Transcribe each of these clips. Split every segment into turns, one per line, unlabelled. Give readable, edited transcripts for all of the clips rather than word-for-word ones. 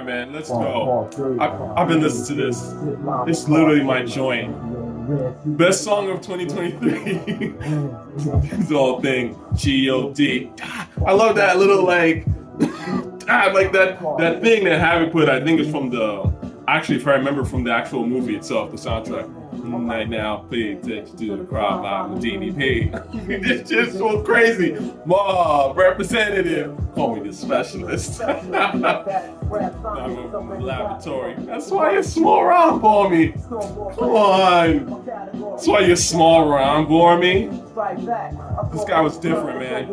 right, man, let's go. I've been listening to this. It's literally my joint. Best song of 2023. This whole thing, G.O.D. I love that little like, like that thing that Havoc put. I think it's from actually, if I remember, from the actual movie itself, the soundtrack. Right now, pay attention to the crowd live with DDP. It's just so crazy. Mobb, representative. Call me the specialist. I'm a laboratory. That's why you're small round for me. Come on. That's why you're small round for me. This guy was different, man.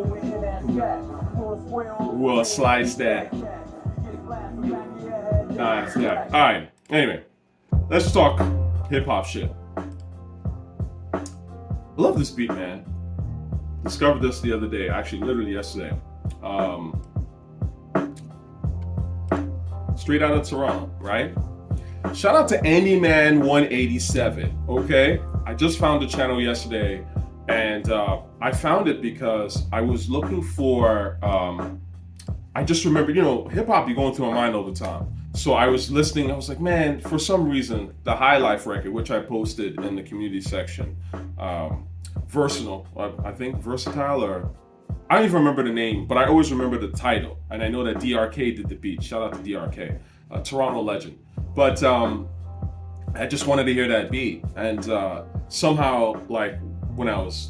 We'll slice that. Nice, yeah. All right. Anyway, let's talk hip hop shit. I love this beat, man. Discovered this the other day, actually, literally yesterday. Straight out of Toronto, right? Shout out to Andyman187, okay? I just found the channel yesterday, and I found it because I was looking for, I just remember, hip hop be going through my mind all the time. So I was listening, I was like, man, for some reason, the High Life record, which I posted in the community section, Versatile, I think Versatile, or I don't even remember the name, but I always remember the title. And I know that DRK did the beat. Shout out to DRK, Toronto legend. But I just wanted to hear that beat. And somehow, like, when I was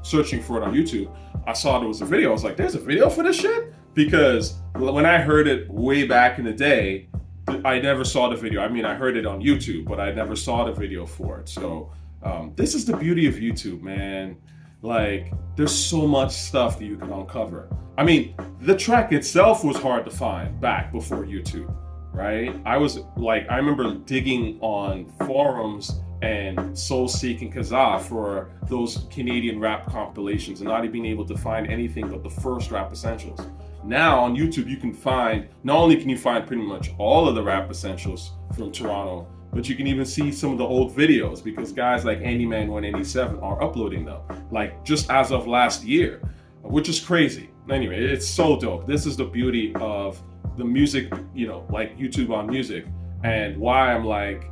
searching for it on YouTube, I saw there was a video. I was like, there's a video for this shit? Because when I heard it way back in the day, I never saw the video. I mean, I heard it on YouTube, but I never saw the video for it. So this is the beauty of YouTube, man. Like, there's so much stuff that you can uncover. I mean, the track itself was hard to find back before YouTube, right? I remember digging on forums and soul-seeking Kazaa for those Canadian rap compilations and not even being able to find anything but the first Rap Essentials. Now on YouTube, you can find, not only can you find pretty much all of the Rap Essentials from Toronto, but you can even see some of the old videos because guys like Andyman187 are uploading them, like just as of last year, which is crazy. Anyway, it's so dope. This is the beauty of the music, like YouTube on music, and why I'm like,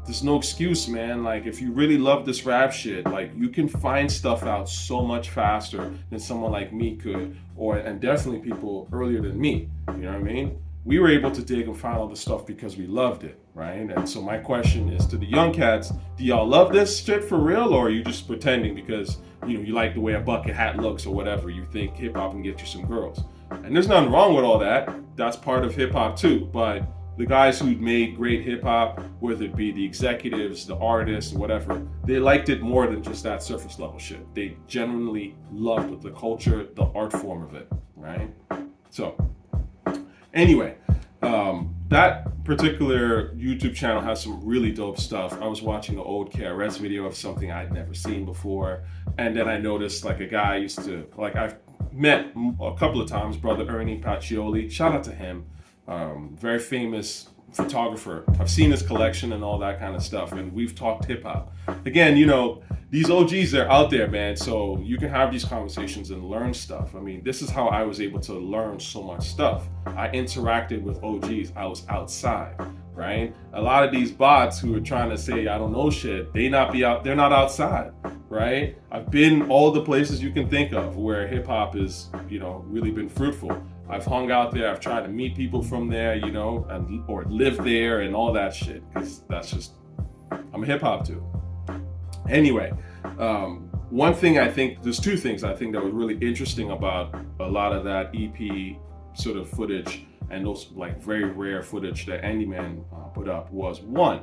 there's no excuse, man. Like, if you really love this rap shit, like, you can find stuff out so much faster than someone like me could, and definitely people earlier than me. You know what I mean? We were able to dig and find all the stuff because we loved it, right? And so my question is to the young cats: do y'all love this shit for real, or are you just pretending because you like the way a bucket hat looks or whatever? You think hip hop can get you some girls, and there's nothing wrong with all that. That's part of hip hop too, but the guys who made great hip hop, whether it be the executives, the artists, whatever, they liked it more than just that surface level shit. They genuinely loved the culture, the art form of it, right? So, anyway, that particular YouTube channel has some really dope stuff. I was watching an old KRS video of something I'd never seen before, and then I noticed like a guy I used to, like I've met a couple of times, brother Ernie Paniccioli, shout out to him. Very famous photographer. I've seen his collection and all that kind of stuff, and we've talked hip hop. Again, these OGs, they're out there, man, so you can have these conversations and learn stuff. I mean, this is how I was able to learn so much stuff. I interacted with OGs. I was outside, right? A lot of these bots who are trying to say I don't know shit, they're not outside, right? I've been all the places you can think of where hip hop is, really been fruitful. I've hung out there, I've tried to meet people from there, or live there and all that shit, because that's just, I'm a hip hop too. Anyway, one thing there's two things I think that was really interesting about a lot of that EP sort of footage and those like very rare footage that Andyman put up was one,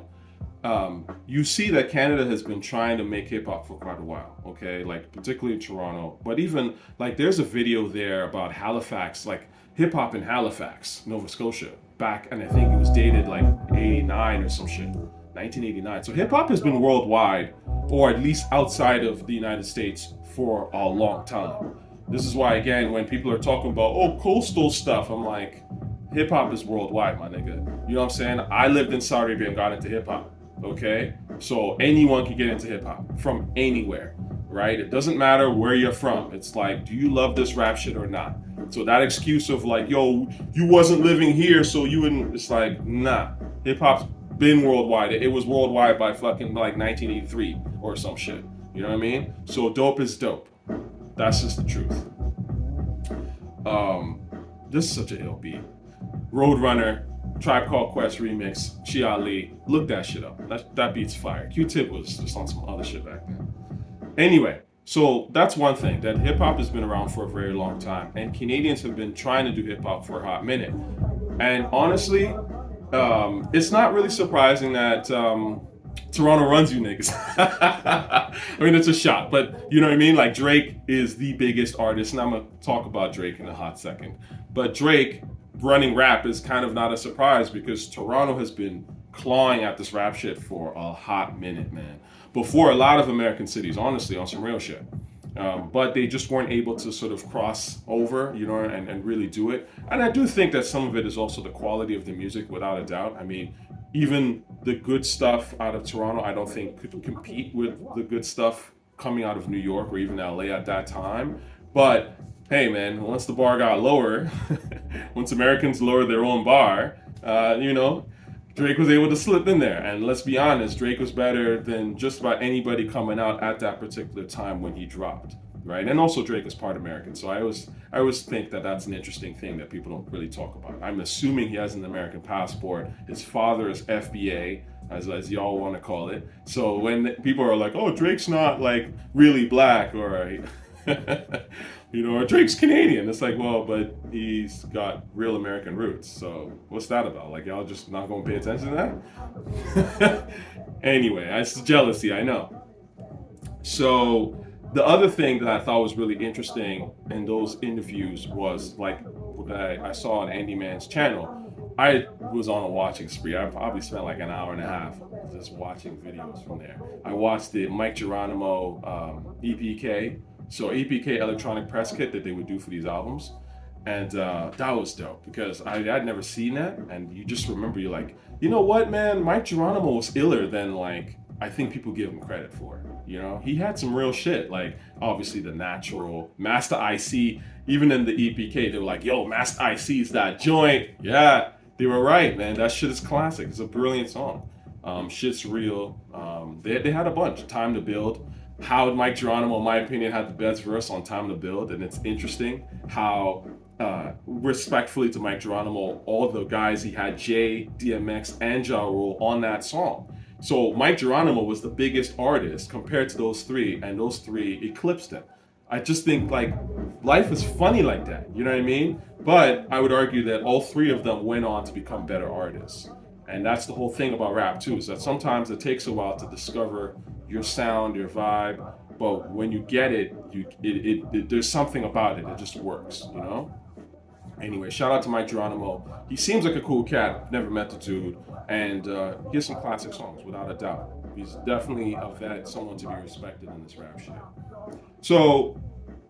you see that Canada has been trying to make hip hop for quite a while, okay? Like particularly in Toronto, but even like there's a video there about Halifax, like hip hop in Halifax, Nova Scotia, back, and I think it was dated like 89 or some shit, 1989. So hip hop has been worldwide, or at least outside of the United States, for a long time. This is why, again, when people are talking about, coastal stuff, I'm like, hip hop is worldwide, my nigga. You know what I'm saying? I lived in Saudi Arabia and got into hip hop, okay? So anyone can get into hip hop from anywhere, right? It doesn't matter where you're from. It's like, do you love this rap shit or not? So that excuse of like, yo, you wasn't living here, so you wouldn't, it's like, nah. Hip hop's been worldwide. It was worldwide by fucking like 1983 or some shit. You know what I mean? So dope is dope. That's just the truth. This is such an ill beat. Roadrunner, Tribe Called Quest remix, Chi-Ali. Look that shit up. That beat's fire. Q-Tip was just on some other shit back then. Anyway, so that's one thing, that hip hop has been around for a very long time, and Canadians have been trying to do hip hop for a hot minute. And honestly, it's not really surprising that Toronto runs you niggas. I mean, it's a shot, but you know what I mean? Like, Drake is the biggest artist, and I'm gonna talk about Drake in a hot second. But Drake running rap is kind of not a surprise because Toronto has been clawing at this rap shit for a hot minute, man. Before a lot of American cities, honestly, on some real shit. But they just weren't able to sort of cross over, you know, and really do it. And I do think that some of it is also the quality of the music, without a doubt. I mean, even the good stuff out of Toronto, I don't think could compete with the good stuff coming out of New York or even LA at that time. But hey, man, once the bar got lower, once Americans lowered their own bar, you know, Drake was able to slip in there. And let's be honest, Drake was better than just about anybody coming out at that particular time when he dropped, right? And also Drake is part American. So I always think that that's an interesting thing that people don't really talk about. I'm assuming he has an American passport. His father is FBA, as y'all want to call it. So when people are like, oh, Drake's not like really black, or you know, or Drake's Canadian. It's like, well, but he's got real American roots. So what's that about? Like, y'all just not gonna pay attention to that? Anyway, it's jealousy, I know. So the other thing that I thought was really interesting in those interviews was like that I saw on Andy Mann's channel. I was on a watching spree. I probably spent like an hour and a half just watching videos from there. I watched the Mike Geronimo EPK. So EPK, electronic press kit, that they would do for these albums. And that was dope because I'd never seen that. And you just remember, you're like, you know what, man? Mike Geronimo was iller than like I think people give him credit for. You know, he had some real shit. Like obviously the Natural, Master IC. Even in the EPK, they were like, yo, Master IC's that joint. Yeah, they were right, man. That shit is classic. It's a brilliant song. Shit's real. They had a bunch. Time to Build. How Mike Geronimo, in my opinion, had the best verse on Time to Build. And it's interesting how, respectfully to Mike Geronimo, all the guys he had, Jay, DMX, and Ja Rule on that song. So Mike Geronimo was the biggest artist compared to those three, and those three eclipsed him. I just think like life is funny like that, you know what I mean? But I would argue that all three of them went on to become better artists. And that's the whole thing about rap too, is that sometimes it takes a while to discover your sound, your vibe, but when you get it, there's something about it that just works, you know? Anyway, shout out to Mike Geronimo. He seems like a cool cat. Never met the dude, and he has some classic songs, without a doubt. He's definitely a vet, someone to be respected in this rap shit. So,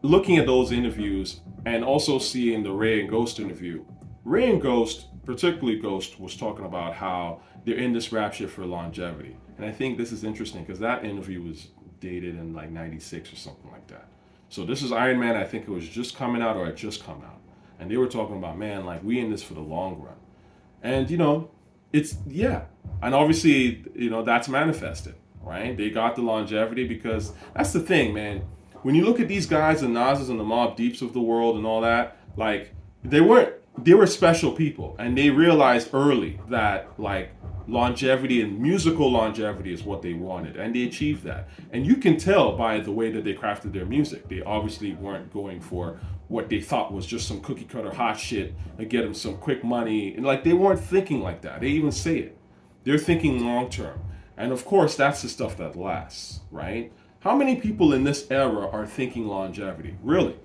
looking at those interviews and also seeing the Rae and Ghost interview, Rae and Ghost, particularly Ghost, was talking about how they're in this rap shit for longevity. And I think this is interesting because that interview was dated in like 96 or something like that. So this is Iron Man, I think it was just coming out or had just come out. And they were talking about, man, like we in this for the long run. And you know, it's, yeah. And obviously, you know, that's manifested, right? They got the longevity because that's the thing, man. When you look at these guys, the Nas's and the Mobb Deeps of the world and all that, like they were special people, and they realized early that like longevity and musical longevity is what they wanted, and they achieved that. And you can tell by the way that they crafted their music. They obviously weren't going for what they thought was just some cookie cutter hot shit and get them some quick money. And like they weren't thinking like that. They even say it. They're thinking long term. And of course, that's the stuff that lasts, right? How many people in this era are thinking longevity? Really?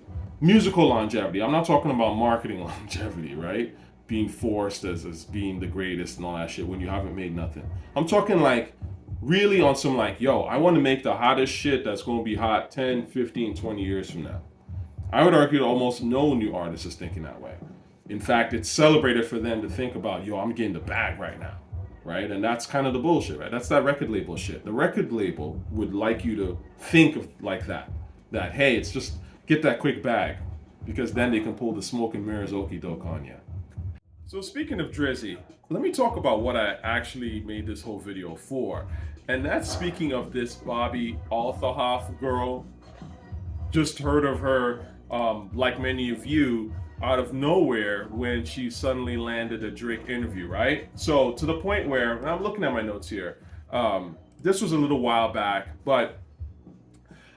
Musical longevity. I'm not talking about marketing longevity, right? Being forced as being the greatest and all that shit when you haven't made nothing. I'm talking like really on some like, yo, I want to make the hottest shit that's going to be hot 10, 15, 20 years from now. I would argue that almost no new artist is thinking that way. In fact, it's celebrated for them to think about, yo, I'm getting the bag right now, right? And that's kind of the bullshit, right? That's that record label shit. The record label would like you to think of like that, hey, it's just get that quick bag. because then they can pull the smoke and mirrors okey doke on you. So speaking of Drizzy, let me talk about what I actually made this whole video for. And that's speaking of this Bobbi Althoff girl. Just heard of her, like many of you, out of nowhere when she suddenly landed a Drake interview, right? So to the point where, and I'm looking at my notes here, this was a little while back, but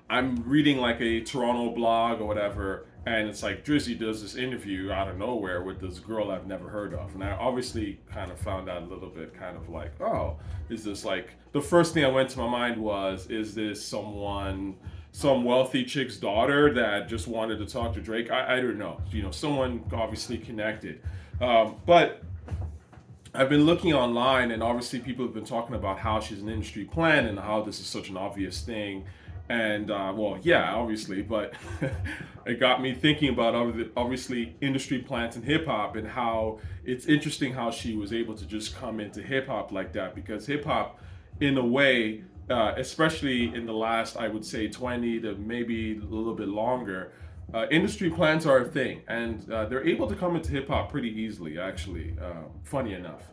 I'm reading like a Toronto blog or whatever, and it's like Drizzy does this interview out of nowhere with this girl I've never heard of. And I obviously kind of found out a little bit, kind of like, oh, is this like, the first thing that went to my mind was, is this someone, some wealthy chick's daughter that just wanted to talk to Drake? I don't know. You know, someone obviously connected. But I've been looking online, and obviously people have been talking about how she's an industry plant and how this is such an obvious thing. And well, yeah, obviously, but it got me thinking about obviously industry plants in hip hop, and how it's interesting how she was able to just come into hip hop like that, because hip hop, in a way, especially in the last, I would say, 20 to maybe a little bit longer, industry plants are a thing, and they're able to come into hip hop pretty easily, actually, funny enough.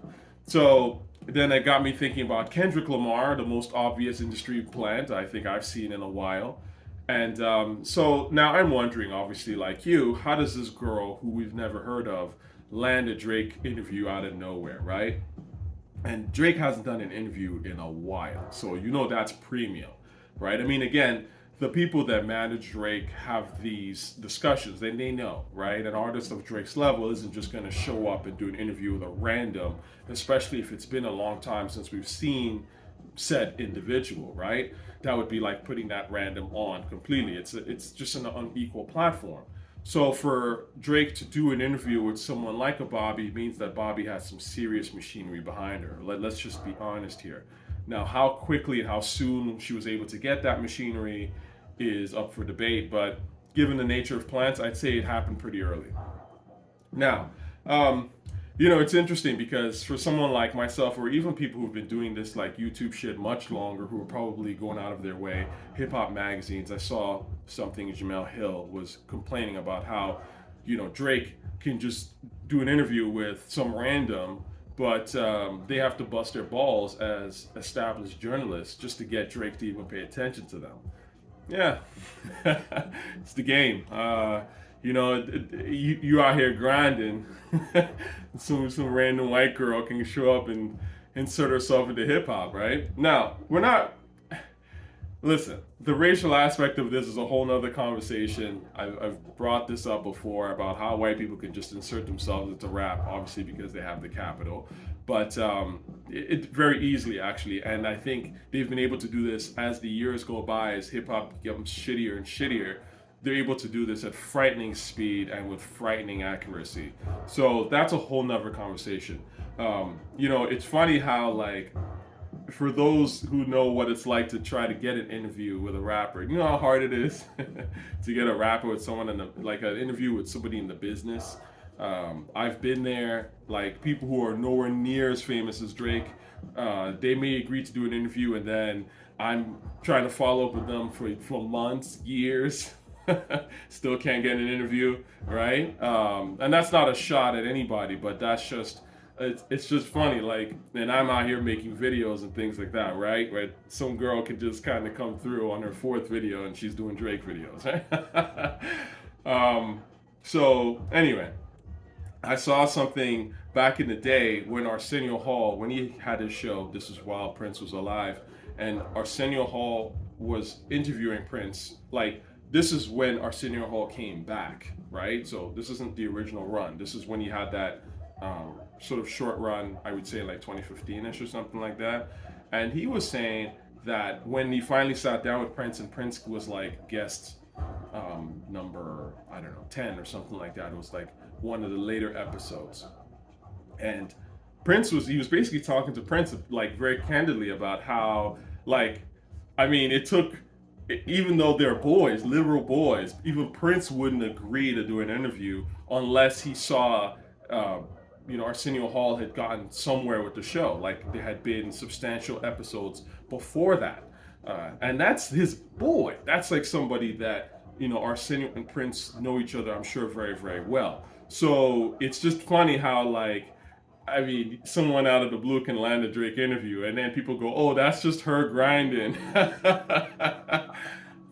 So then it got me thinking about Kendrick Lamar, the most obvious industry plant I think I've seen in a while. And so now I'm wondering, obviously, like you, how does this girl who we've never heard of land a Drake interview out of nowhere, right? And Drake hasn't done an interview in a while, so you know that's premium, right? I mean, again, the people that manage Drake have these discussions, and they know, right? An artist of Drake's level isn't just going to show up and do an interview with a random, especially if it's been a long time since we've seen said individual, right? That would be like putting that random on completely. It's just an unequal platform. So for Drake to do an interview with someone like a Bobbi means that Bobbi has some serious machinery behind her. Let's just be honest here. Now, how quickly and how soon she was able to get that machinery is up for debate, but given the nature of plants, I'd say it happened pretty early. Now, you know, it's interesting because for someone like myself, or even people who've been doing this like YouTube shit much longer, who are probably going out of their way, hip hop magazines, I saw something Jamel Hill was complaining about how, you know, Drake can just do an interview with some random, but they have to bust their balls as established journalists just to get Drake to even pay attention to them. Yeah, it's the game. You know, you out here grinding. Some random white girl can show up and insert herself into hip hop, right? Now, we're not. Listen, the racial aspect of this is a whole nother conversation. I've brought this up before about how white people can just insert themselves into rap, obviously because they have the capital, but it very easily actually. And I think they've been able to do this as the years go by, as hip hop becomes shittier and shittier. They're able to do this at frightening speed and with frightening accuracy. So that's a whole nother conversation. You know, it's funny how, like, for those who know what it's like to try to get an interview with a rapper, you know how hard it is to get a rapper with someone in the, like an interview with somebody in the business. I've been there. Like, people who are nowhere near as famous as Drake, they may agree to do an interview, and then I'm trying to follow up with them for months, years. Still can't get an interview, right? And that's not a shot at anybody, but that's just, it's just funny. Like, and I'm out here making videos and things like that, right? Where some girl can just kind of come through on her fourth video and she's doing Drake videos, right? So anyway, I saw something back in the day when Arsenio Hall, when he had his show, this is while Prince was alive, and Arsenio Hall was interviewing Prince, like, this is when Arsenio Hall came back, right? So this isn't the original run. This is when he had that sort of short run, I would say like 2015-ish or something like that. And he was saying that when he finally sat down with Prince, and Prince was like guest number, I don't know, 10 or something like that. It was like one of the later episodes. And he was basically talking to Prince like very candidly about how, like, I mean, it took, even though they're boys, literal boys, even Prince wouldn't agree to do an interview unless he saw, you know, Arsenio Hall had gotten somewhere with the show. Like, there had been substantial episodes before that. And that's his boy. That's like somebody that Arsenio and Prince know each other, I'm sure, very, very well. So it's just funny how, like, I mean, someone out of the blue can land a Drake interview, and then people go, "Oh, that's just her grinding."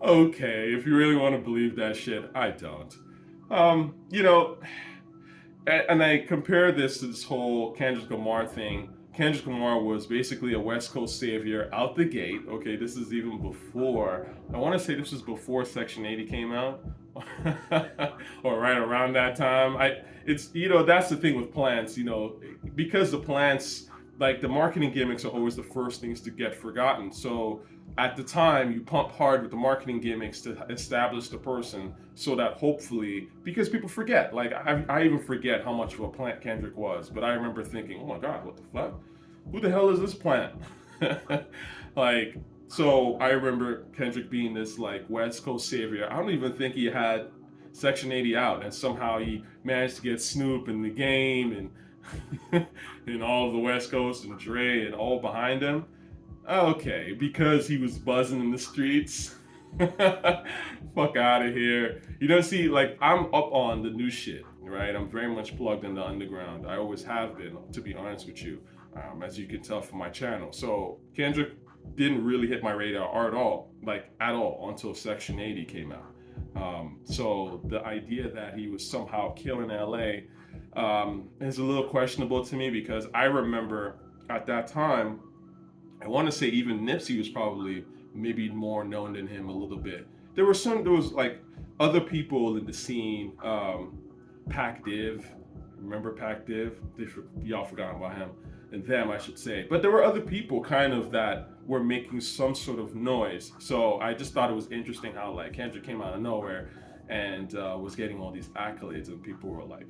Okay, if you really want to believe that shit, I don't. Um, you know, and I compare this to this whole Kendrick Lamar thing. Kendrick Lamar was basically a West Coast savior out the gate. Okay, this is even before. I want to say this was before Section 80 came out, or right around that time. It's that's the thing with plants. Because the plants, like, the marketing gimmicks are always the first things to get forgotten. So at the time, you pump hard with the marketing gimmicks to establish the person, so that hopefully, because people forget, like, I even forget how much of a plant Kendrick was, but I remember thinking, oh my God, what the fuck? Who the hell is this plant? Like, so I remember Kendrick being this, like, West Coast savior. I don't even think he had Section 80 out, and somehow he managed to get Snoop in the game and and all of the West Coast and Dre and all behind him. Okay, because he was buzzing in the streets. Fuck out of here. See, like, I'm up on the new shit, right? I'm very much plugged in the underground. I always have been, to be honest with you, as you can tell from my channel. So Kendrick didn't really hit my radar at all, like, at all, until Section 80 came out. So the idea that he was somehow killing LA is a little questionable to me, because I remember at that time, I want to say even Nipsey was probably maybe more known than him a little bit. There was like other people in the scene, Pac Div, remember Pac Div? Y'all forgot about him, and them, I should say. But there were other people kind of that were making some sort of noise. So I just thought it was interesting how, like, Kendrick came out of nowhere and was getting all these accolades, and people were like,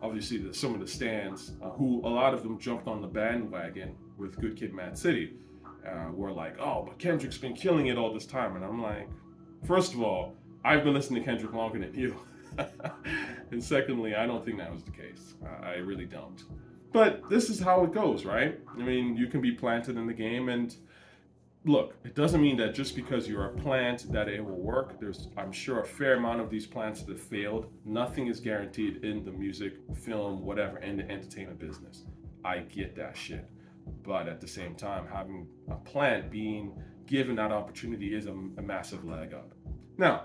obviously some of the stands, who a lot of them jumped on the bandwagon with Good Kid, Mad City, were like, oh, but Kendrick's been killing it all this time. And I'm like, first of all, I've been listening to Kendrick longer than you. And secondly, I don't think that was the case. I really don't. But this is how it goes, right? I mean, you can be planted in the game, and look, it doesn't mean that just because you're a plant that it will work. There's, I'm sure, a fair amount of these plants that have failed. Nothing is guaranteed in the music, film, whatever, in the entertainment business. I get that shit. But at the same time, having a plant being given that opportunity is a massive leg up. Now,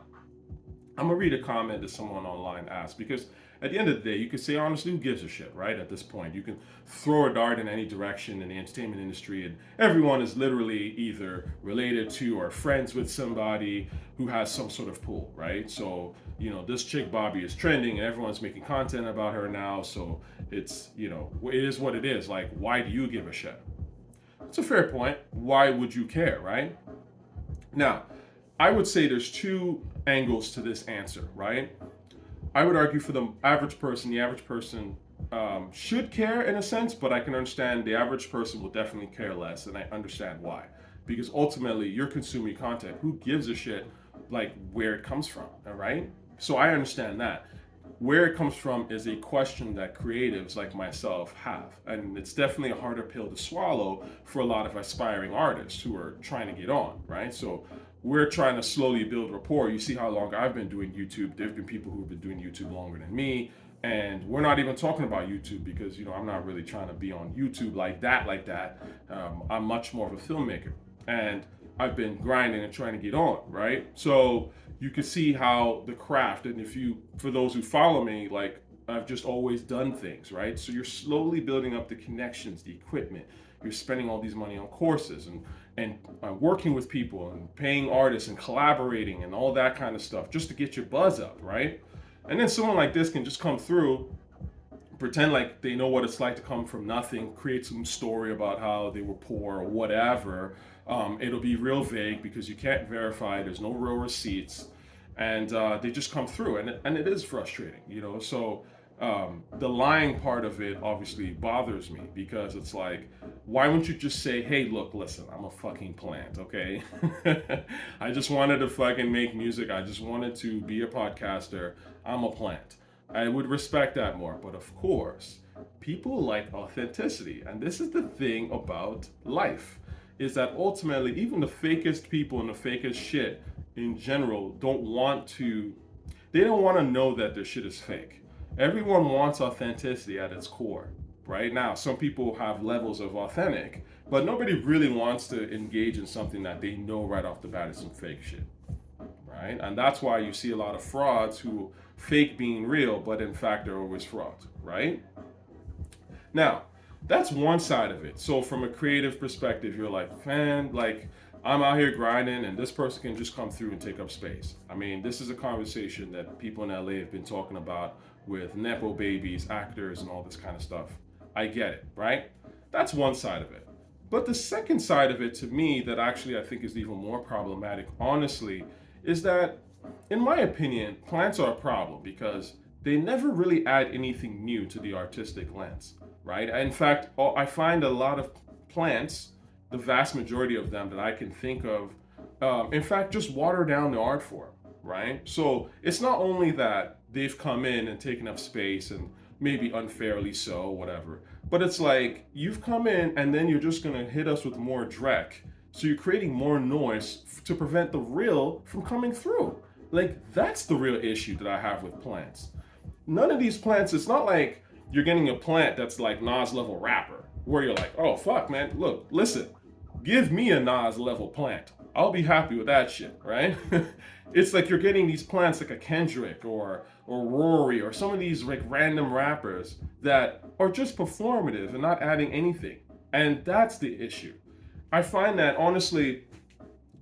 I'm gonna read a comment that someone online asked, because at the end of the day, you could say, honestly, who gives a shit, right? At this point, you can throw a dart in any direction in the entertainment industry, and everyone is literally either related to or friends with somebody who has some sort of pull, right? So, this chick Bobbi is trending, and everyone's making content about her now. So it's, it is what it is. Like, why do you give a shit? It's a fair point. Why would you care, right? Now, I would say there's two angles to this answer, right? I would argue for the average person should care in a sense, but I can understand the average person will definitely care less, and I understand why. Because ultimately, you're consuming content. Who gives a shit, like, where it comes from, all right? So I understand that. Where it comes from is a question that creatives like myself have, and it's definitely a harder pill to swallow for a lot of aspiring artists who are trying to get on, right? So we're trying to slowly build rapport. You see how long I've been doing YouTube. There've been people who've been doing YouTube longer than me, and we're not even talking about YouTube because I'm not really trying to be on YouTube like that. I'm much more of a filmmaker, and I've been grinding and trying to get on, right? So you can see how the craft, and for those who follow me, like, I've just always done things, right? So you're slowly building up the connections, the equipment. You're spending all these money on courses and working with people and paying artists and collaborating and all that kind of stuff just to get your buzz up, right? And then someone like this can just come through, pretend like they know what it's like to come from nothing, create some story about how they were poor or whatever. It'll be real vague because you can't verify. There's no real receipts, and they just come through, and it is frustrating, So the lying part of it obviously bothers me, because it's like, why wouldn't you just say, hey, look, listen, I'm a fucking plant, okay? I just wanted to fucking make music. I just wanted to be a podcaster. I'm a plant. I would respect that more. But of course, people like authenticity. And this is the thing about life, is that ultimately, even the fakest people and the fakest shit, in general don't want to, they don't want to know that their shit is fake. Everyone wants authenticity at its core. Right now, some people have levels of authentic, but nobody really wants to engage in something that they know right off the bat is some fake shit. Right? And that's why you see a lot of frauds who fake being real, but in fact they're always frauds, right? Now, that's one side of it. So from a creative perspective, you're like, man, like I'm out here grinding and this person can just come through and take up space. I mean, this is a conversation that people in LA have been talking about with Nepo babies, actors, and all this kind of stuff. I get it, right? That's one side of it. But the second side of it to me that actually I think is even more problematic, honestly, is that, in my opinion, plants are a problem because they never really add anything new to the artistic lens, right? In fact, I find a lot of plants, the vast majority of them that I can think of, in fact, just water down the art form, right? So it's not only that they've come in and taken up space and maybe unfairly so, whatever, but it's like you've come in and then you're just gonna hit us with more dreck. So you're creating more noise to prevent the real from coming through. Like, that's the real issue that I have with plants. None of these plants, it's not like you're getting a plant that's like Nas level rapper, where you're like, oh fuck man, look, listen, give me a Nas level plant. I'll be happy with that shit, right? It's like you're getting these plants like a Kendrick or Rory or some of these like random rappers that are just performative and not adding anything. And that's the issue. I find that honestly,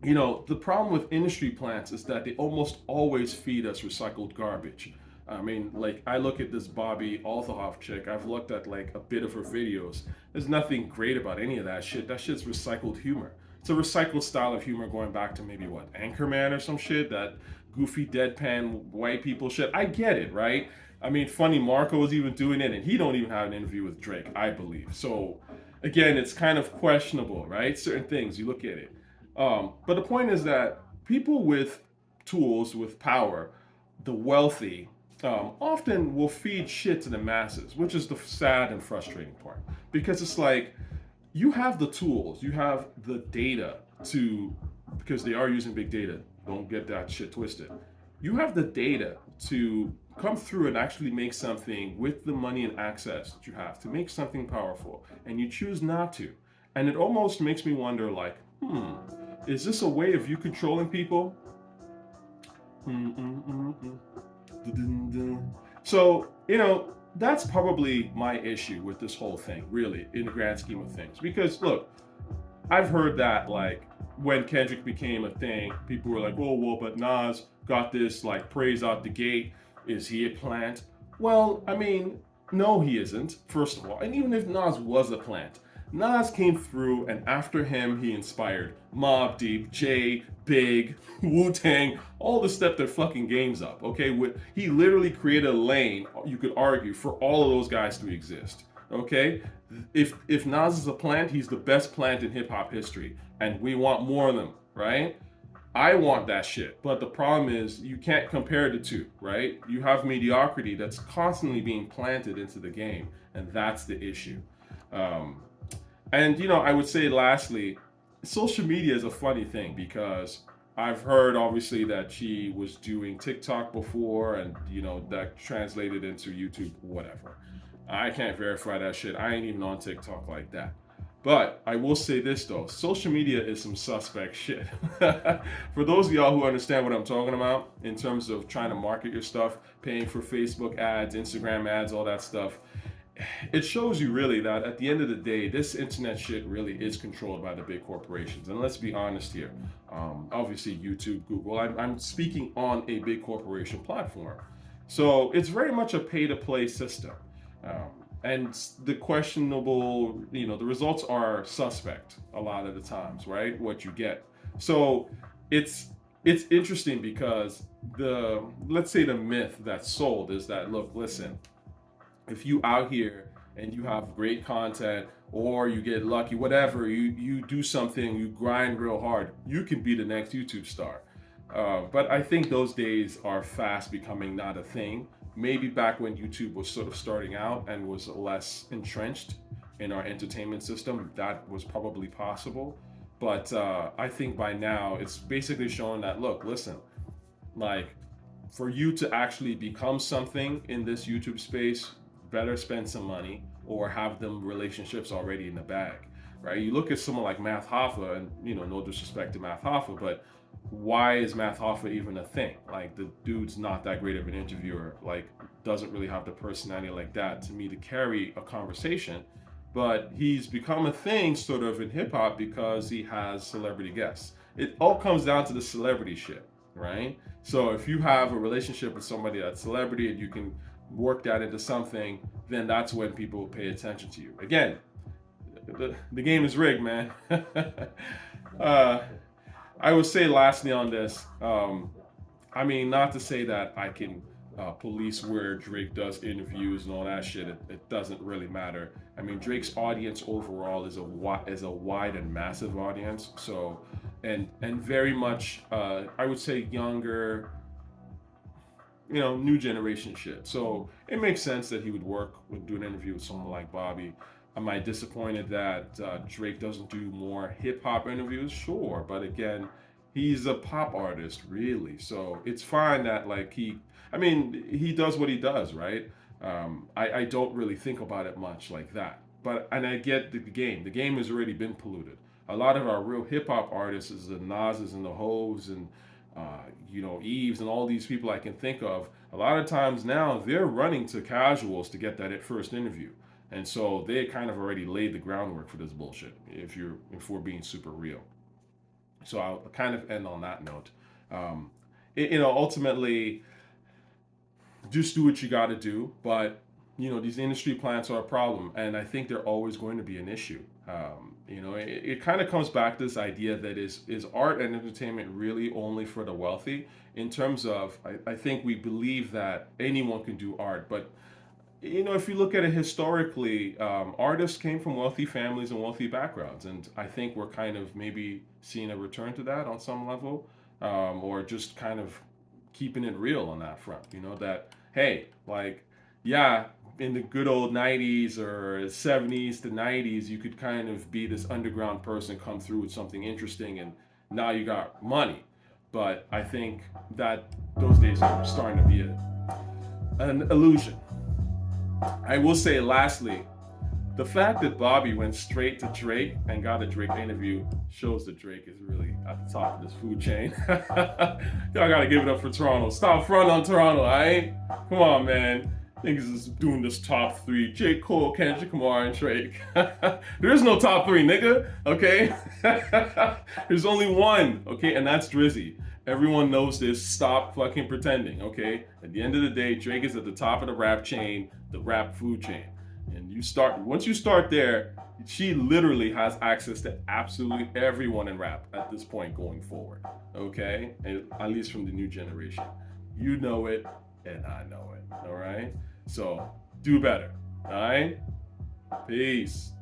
the problem with industry plants is that they almost always feed us recycled garbage. I mean, like I look at this Bobbi Althoff chick, I've looked at like a bit of her videos. There's nothing great about any of that shit. That shit's recycled humor. It's a recycled style of humor going back to maybe what, Anchorman or some shit, that goofy deadpan white people shit. I get it, right? I mean, Funny Marco was even doing it and he don't even have an interview with Drake, I believe. So again, it's kind of questionable, right? Certain things, you look at it. But the point is that people with tools, with power, the wealthy, often will feed shit to the masses, which is the sad and frustrating part. Because it's like, you have the tools, you have the data because they are using big data, don't get that shit twisted. You have the data to come through and actually make something with the money and access that you have to make something powerful, and you choose not to. And it almost makes me wonder, like, is this a way of you controlling people? So, that's probably my issue with this whole thing, really, in the grand scheme of things. Because, look, I've heard that, like, when Kendrick became a thing, people were like, oh, well, but Nas got this, like, praise out the gate. Is he a plant? Well, I mean, no, he isn't, first of all. And even if Nas was a plant, Nas came through, and after him, he inspired Mobb Deep, Jay, Big, Wu-Tang, all to step their fucking games up, okay? He literally created a lane, you could argue, for all of those guys to exist, okay? If Nas is a plant, he's the best plant in hip-hop history, and we want more of them, right? I want that shit, but the problem is you can't compare the two, right? You have mediocrity that's constantly being planted into the game, and that's the issue. And I would say lastly, social media is a funny thing because I've heard obviously that she was doing TikTok before and that translated into YouTube, whatever. I can't verify that shit. I ain't even on TikTok like that. But I will say this though, social media is some suspect shit. For those of y'all who understand what I'm talking about in terms of trying to market your stuff, paying for Facebook ads, Instagram ads, all that stuff, it shows you really that at the end of the day, this internet shit really is controlled by the big corporations. And let's be honest here. Obviously, YouTube, Google, I'm speaking on a big corporation platform. So it's very much a pay-to-play system. And the questionable, the results are suspect a lot of the times, right? What you get. So it's interesting because let's say the myth that's sold is that, look, listen, if you out here and you have great content or you get lucky, whatever, you do something, you grind real hard, you can be the next YouTube star. But I think those days are fast becoming not a thing. Maybe back when YouTube was sort of starting out and was less entrenched in our entertainment system, that was probably possible. But I think by now it's basically showing that, look, listen, like, for you to actually become something in this YouTube space, better spend some money or have them relationships already in the bag, right? You look at someone like Math Hoffa, and no disrespect to Math Hoffa, but why is Math Hoffa even a thing? Like, the dude's not that great of an interviewer, like, doesn't really have the personality like that to me to carry a conversation. But he's become a thing sort of in hip hop because he has celebrity guests. It all comes down to the celebrity shit, right? So if you have a relationship with somebody that's celebrity and you can work that into something, then that's when people pay attention to you. Again, the game is rigged, man. I would say lastly on this, I mean, not to say that I can police where Drake does interviews and all that shit. It doesn't really matter. I mean, Drake's audience overall is a wide and massive audience. So, and very much, I would say younger, new generation shit. So it makes sense that he would do an interview with someone like Bobby. Am I disappointed that Drake doesn't do more hip hop interviews? Sure, but again, he's a pop artist, really. So it's fine that he does what he does, right? I don't really think about it much like that. And I get the game. The game has already been polluted. A lot of our real hip hop artists, is the Nas's and the Hoves and Eves and all these people I can think of. A lot of times now they're running to casuals to get that first interview. And so they kind of already laid the groundwork for this bullshit, if we're being super real. So I'll kind of end on that note. Ultimately, just do what you got to do. But these industry plants are a problem, and I think they're always going to be an issue. It kind of comes back to this idea that is art and entertainment really only for the wealthy? In terms of, I think we believe that anyone can do art, but if you look at it historically, artists came from wealthy families and wealthy backgrounds, and I think we're kind of maybe seeing a return to that on some level, or just kind of keeping it real on that front. That, hey, like, yeah, in the good old 90s or 70s to 90s, you could kind of be this underground person, come through with something interesting, and now you got money. But I think that those days are starting to be an illusion. I will say lastly, the fact that Bobby went straight to Drake and got a Drake interview shows that Drake is really at the top of this food chain. Y'all gotta give it up for Toronto. Stop front on Toronto, alright? Come on, man. Niggas is doing this top three. J. Cole, Kendrick Lamar, and Drake. There is no top three, nigga. Okay? There's only one, okay? And that's Drizzy. Everyone knows this. Stop fucking pretending, okay? At the end of the day, Drake is at the top of the rap chain, the rap food chain. And once you start there, she literally has access to absolutely everyone in rap at this point going forward, okay? And at least from the new generation. You know it, and I know it, all right? So do better, all right? Peace.